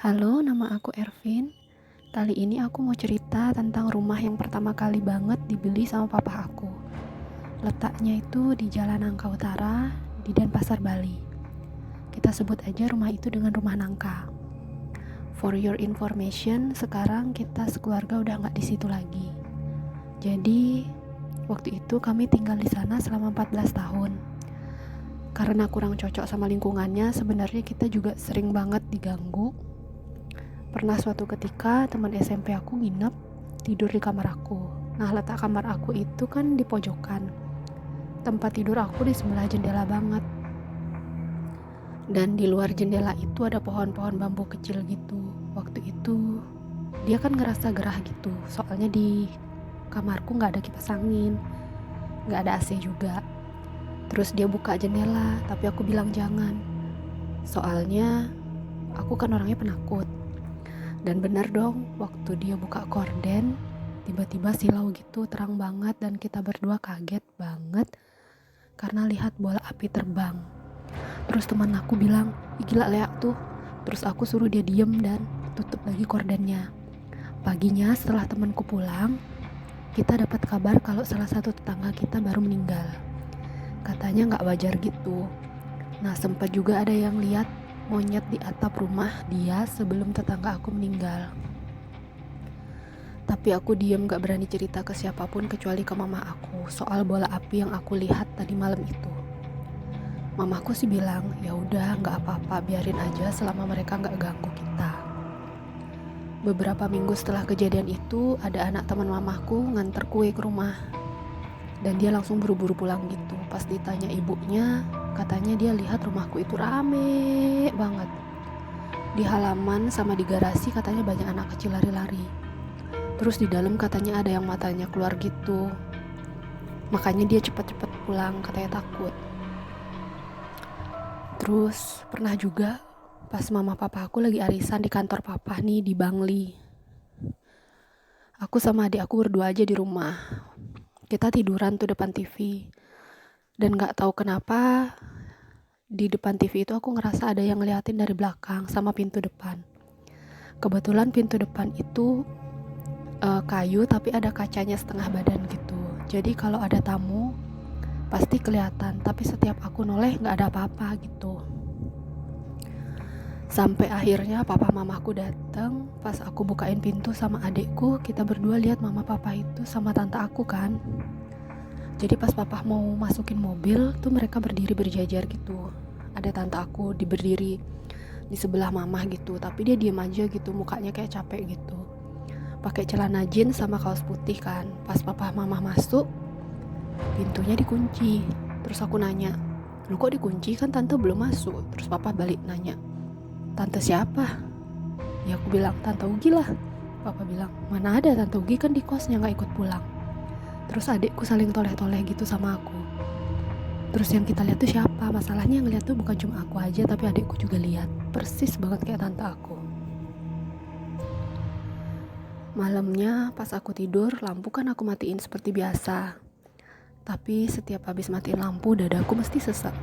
Halo, nama aku Ervin. Kali ini aku mau cerita tentang rumah yang pertama kali banget dibeli sama papa aku. Letaknya itu di Jalan Nangka Utara, di Denpasar, Bali. Kita sebut aja rumah itu dengan Rumah Nangka. For your information, sekarang kita sekeluarga udah nggak di situ lagi. Jadi, waktu itu kami tinggal di sana selama 14 tahun. Karena kurang cocok sama lingkungannya, sebenarnya kita juga sering banget diganggu. Pernah suatu ketika teman SMP aku nginep tidur di kamar aku. Nah, letak kamar aku itu kan di pojokan. Tempat tidur aku di sebelah jendela banget. Dan di luar jendela itu ada pohon-pohon bambu kecil gitu. Waktu itu dia kan ngerasa gerah gitu. Soalnya di kamarku gak ada kipas angin, gak ada AC juga. Terus dia buka jendela, tapi aku bilang jangan. Soalnya aku kan orangnya penakut. Dan bener dong, waktu dia buka korden, tiba-tiba silau gitu terang banget dan kita berdua kaget banget karena lihat bola api terbang. Terus teman aku bilang, "Ih, gila leak tuh." Terus aku suruh dia diem dan tutup lagi kordennya. Paginya setelah temanku pulang, kita dapat kabar kalau salah satu tetangga kita baru meninggal. Katanya nggak wajar gitu. Nah, sempat juga ada yang lihat monyet di atap rumah dia sebelum tetangga aku meninggal. Tapi aku diem gak berani cerita ke siapapun kecuali ke mama aku soal bola api yang aku lihat tadi malam itu. Mamaku sih bilang, ya udah nggak apa-apa, biarin aja selama mereka nggak ganggu kita. Beberapa minggu setelah kejadian itu, ada anak teman mamaku nganter kue ke rumah. Dan dia langsung buru-buru pulang gitu. Pas ditanya ibunya, katanya dia lihat rumahku itu rame banget. Di halaman sama di garasi katanya banyak anak kecil lari-lari. Terus di dalam katanya ada yang matanya keluar gitu. Makanya dia cepat-cepat pulang, katanya takut. Terus pernah juga pas mama papa aku lagi arisan di kantor papa nih di Bangli. Aku sama adik aku berdua aja di rumah. Kita tiduran tuh depan TV. Dan gak tahu kenapa di depan TV itu aku ngerasa ada yang ngeliatin dari belakang sama pintu depan. Kebetulan pintu depan itu kayu tapi ada kacanya setengah badan gitu. Jadi kalau ada tamu pasti kelihatan, tapi setiap aku noleh nggak ada apa-apa gitu. Sampai akhirnya papa mamaku datang. Pas aku bukain pintu sama adekku, kita berdua lihat mama papa itu sama tante aku kan. Jadi pas papa mau masukin mobil tuh mereka berdiri berjajar gitu. Ada tante aku berdiri di sebelah mama gitu, tapi dia diem aja gitu, mukanya kayak capek gitu. Pakai celana jeans sama kaos putih kan. Pas papa mama masuk, pintunya dikunci. Terus aku nanya, "Lu kok dikunci, kan tante belum masuk?" Terus papa balik nanya, "Tante siapa?" Ya aku bilang, "Tante Ugi lah." Papa bilang, "Mana ada, Tante Ugi kan di kosnya gak ikut pulang." Terus adikku saling toleh-toleh gitu sama aku. Terus yang kita lihat tuh siapa? Masalahnya yang ngeliat tuh bukan cuma aku aja, tapi adikku juga lihat. Persis banget kayak tante aku. Malamnya pas aku tidur, lampu kan aku matiin seperti biasa. Tapi setiap habis matiin lampu, dadaku mesti sesak.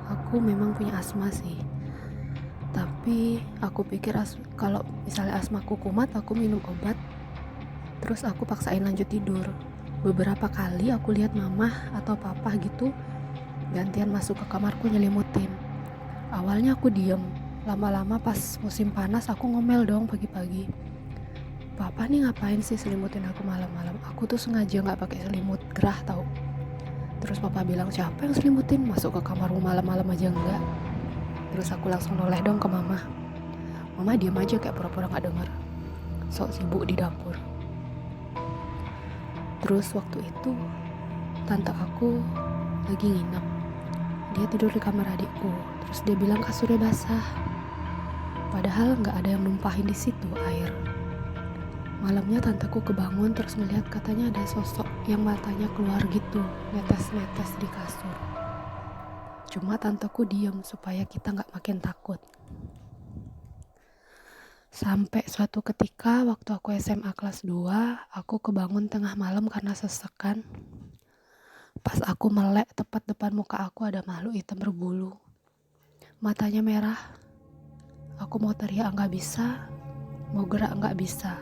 Aku memang punya asma sih. Tapi aku pikir kalau misalnya asmaku kumat, aku minum obat. Terus aku paksain lanjut tidur. Beberapa kali aku lihat mama atau papa gitu gantian masuk ke kamarku nyelimutin. Awalnya aku diem. Lama-lama pas musim panas aku ngomel dong pagi-pagi. "Papa nih ngapain sih selimutin aku malam-malam? Aku tuh sengaja gak pakai selimut, gerah tau." Terus papa bilang, "Siapa yang selimutin? Masuk ke kamarmu malam-malam aja enggak?" Terus aku langsung noleh dong ke mama. Mama diam aja kayak pura-pura gak denger. Sok sibuk di dapur. Terus waktu itu tante aku lagi nginep. Dia tidur di kamar adikku. Terus dia bilang kasurnya basah. Padahal gak ada yang numpahin di situ air. Malamnya tanteku kebangun terus ngeliat katanya ada sosok yang matanya keluar gitu, netes-netes di kasur. Cuma tanteku diem supaya kita gak makin takut. Sampai suatu ketika waktu aku SMA kelas 2, aku kebangun tengah malam karena sesek kan. Pas aku melek tepat depan muka aku ada makhluk hitam berbulu. Matanya merah. Aku mau teriak nggak bisa, mau gerak nggak bisa.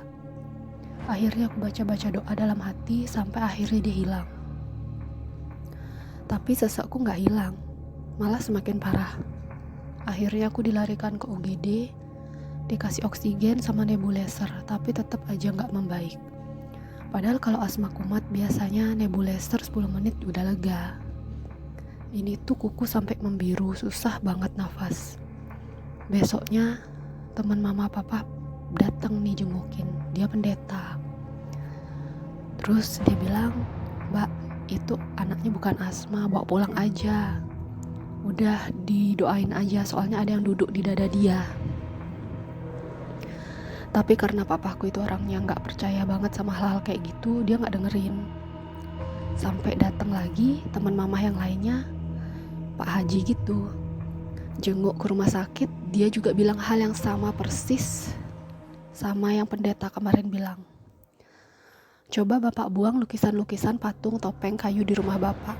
Akhirnya aku baca-baca doa dalam hati sampai akhirnya dia hilang. Tapi sesakku nggak hilang, malah semakin parah. Akhirnya aku dilarikan ke UGD, dikasih oksigen sama nebulizer, tapi tetap aja nggak membaik. Padahal kalau asma kumat biasanya nebulizer 10 menit udah lega. Ini tuh kuku sampai membiru, susah banget nafas. Besoknya teman mama papa datang nih jengukin, dia pendeta. Terus dia bilang, "Mbak, itu anaknya bukan asma, bawa pulang aja. Udah didoain aja, soalnya ada yang duduk di dada dia." Tapi karena papaku itu orangnya gak percaya banget sama hal-hal kayak gitu, dia gak dengerin. Sampai datang lagi teman mama yang lainnya, Pak Haji gitu, jenguk ke rumah sakit. Dia juga bilang hal yang sama persis sama yang pendeta kemarin bilang. Coba bapak buang lukisan-lukisan patung topeng kayu di rumah bapak.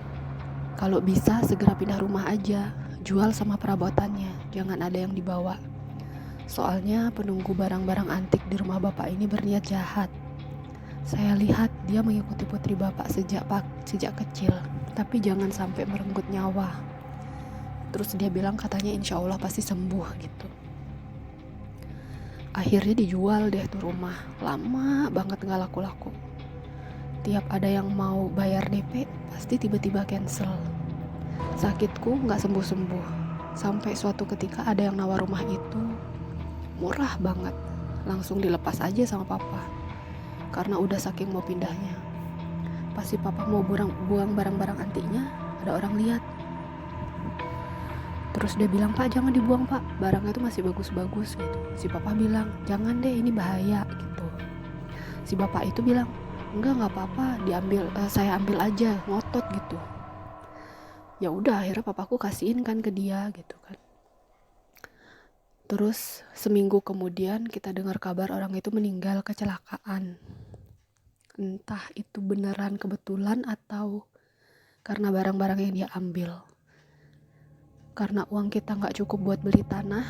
Kalau bisa segera pindah rumah aja, jual sama perabotannya, jangan ada yang dibawa. Soalnya penunggu barang-barang antik di rumah bapak ini berniat jahat. Saya lihat dia mengikuti putri bapak sejak kecil, tapi jangan sampai merenggut nyawa. Terus dia bilang katanya insya Allah pasti sembuh gitu. Akhirnya dijual deh tuh rumah, lama banget gak laku-laku. Tiap ada yang mau bayar DP, pasti tiba-tiba cancel. Sakitku gak sembuh-sembuh, sampai suatu ketika ada yang nawar rumah itu, murah banget, langsung dilepas aja sama papa, karena udah saking mau pindahnya. Pas si papa mau buang barang-barang antiknya, ada orang lihat. Terus dia bilang, "Pak, jangan dibuang pak, barangnya itu masih bagus-bagus," gitu. Si papa bilang, "Jangan deh, ini bahaya," gitu. Si bapak itu bilang, "Enggak apa-apa, diambil, saya ambil aja," ngotot gitu. Ya udah, akhirnya papaku kasihin kan ke dia gitu kan. Terus seminggu kemudian kita dengar kabar orang itu meninggal kecelakaan. Entah itu beneran kebetulan atau karena barang-barang yang dia ambil. Karena uang kita gak cukup buat beli tanah,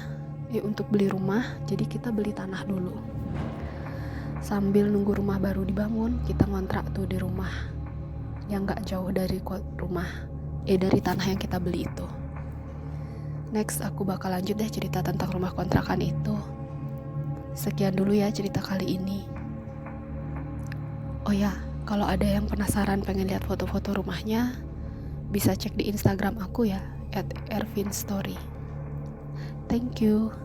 untuk beli rumah, jadi kita beli tanah dulu. Sambil nunggu rumah baru dibangun, kita ngontrak tuh di rumah yang gak jauh dari dari tanah yang kita beli itu. Next aku bakal lanjut deh cerita tentang rumah kontrakan itu. Sekian dulu ya cerita kali ini. Oh ya, kalau ada yang penasaran pengen lihat foto-foto rumahnya, bisa cek di Instagram aku ya, @ervinstory. Thank you.